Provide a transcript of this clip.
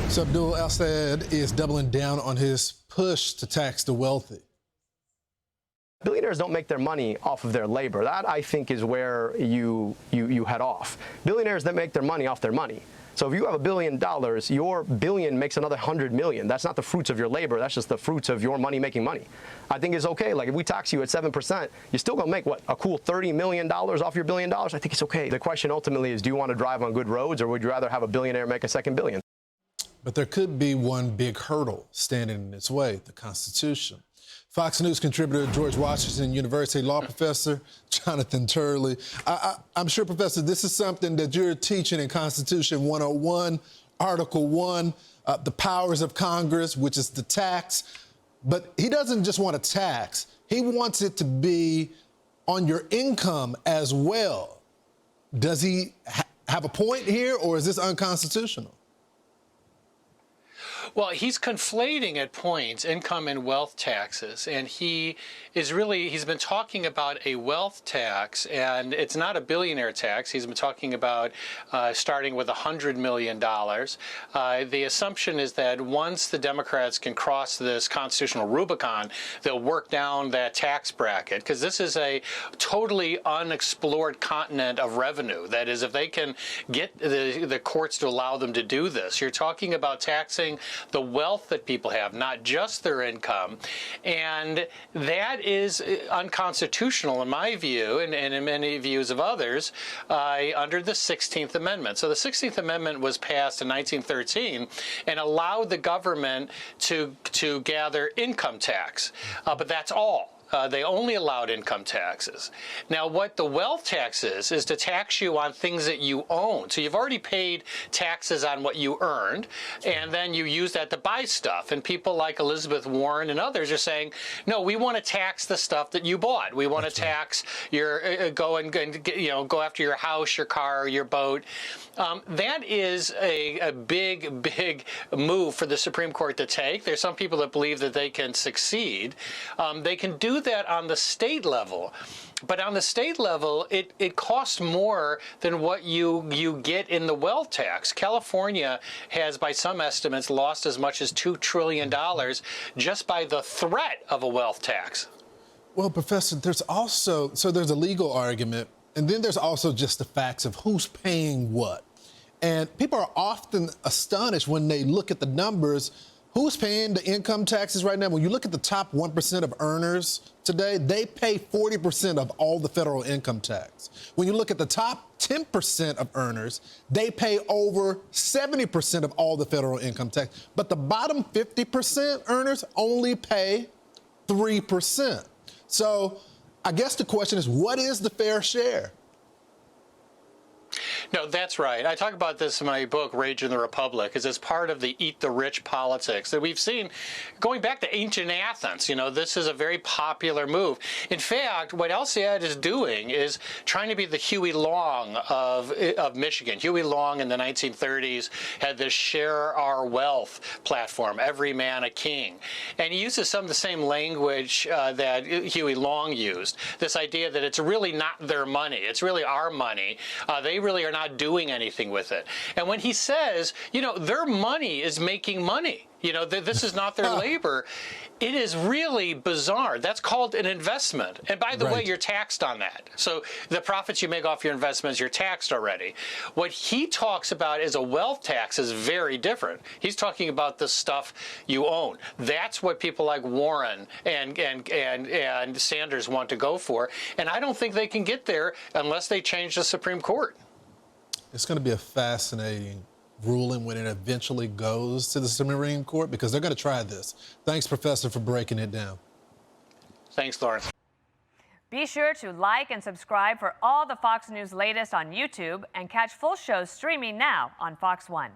So Abdul El-Sayed is doubling down on his push to tax the wealthy. Billionaires don't make their money off of their labor. That, I think, is where you head off. Billionaires that make their money off their money. So if you have $1 billion, your billion makes another 100 million. That's not the fruits of your labor. That's just the fruits of your money making money. I think it's okay. Like if we tax you at 7%, you're still gonna make what, a cool $30 million off your $1 billion? I think it's okay. The question ultimately is, do you want to drive on good roads, or would you rather have a billionaire make a second billion? But there could be one big hurdle standing in its way: the Constitution. Fox News contributor, George Washington University law professor, Jonathan Turley. I'm sure, Professor, this is something that you're teaching in Constitution 101, Article 1, the powers of Congress, which is the tax. But he doesn't just want a tax. He wants it to be on your income as well. Does he have a point here, or is this unconstitutional? Well, he's conflating at points income and wealth taxes, and he's been talking about a wealth tax, and it's not a billionaire tax. He's been talking about starting with $100 million. The assumption is that once the Democrats can cross this constitutional Rubicon, they'll work down that tax bracket, because this is a totally unexplored continent of revenue. That is, if they can get the courts to allow them to do this, you're talking about taxing the wealth that people have, not just their income. And that is unconstitutional in my view, and in many views of others, under the 16th Amendment. So the 16th Amendment was passed in 1913 and allowed the government to gather income tax, but that's all. They only allowed income taxes. Now, what the wealth tax is to tax you on things that you own. So you've already paid taxes on what you earned, and then you use that to buy stuff. And people like Elizabeth Warren and others are saying, no, we want to tax the stuff that you bought. We want to tax your go after your house, your car, your boat. That is a big move for the Supreme Court to take. There's some people that believe that they can succeed. They can do that on the state level, but on the state level, it costs more than what you get in the wealth tax. California has, by some estimates, lost as much as $2 trillion just by the threat of a wealth tax. Well, Professor, there's a legal argument, and then there's also just the facts of who's paying what. And people are often astonished when they look at the numbers. Who's paying the income taxes right now? When you look at the top 1% of earners today, they pay 40% of all the federal income tax. When you look at the top 10% of earners, they pay over 70% of all the federal income tax. But the bottom 50% earners only pay 3%. So I guess the question is, what is the fair share? No, that's right. I talk about this in my book, Rage in the Republic, as part of the eat the rich politics that we've seen going back to ancient Athens. You know, this is a very popular move. In fact, what El-Sayed is doing is trying to be the Huey Long of Michigan. Huey Long in the 1930s had this share our wealth platform, every man a king. And he uses some of the same language that Huey Long used, this idea that it's really not their money, it's really our money. They really are not doing anything with it. And when he says, you know, their money is making money, you know, this is not their labor, it is really bizarre. That's called an investment. And by the way, you're taxed on that. So the profits you make off your investments, you're taxed already. What he talks about as a wealth tax is very different. He's talking about the stuff you own. That's what people like Warren and Sanders want to go for. And I don't think they can get there unless they change the Supreme Court. It's going to be a fascinating ruling when it eventually goes to the Supreme Court, because they're going to try this. Thanks, Professor, for breaking it down. Thanks, Lawrence. Be sure to like and subscribe for all the Fox News latest on YouTube, and catch full shows streaming now on Fox One.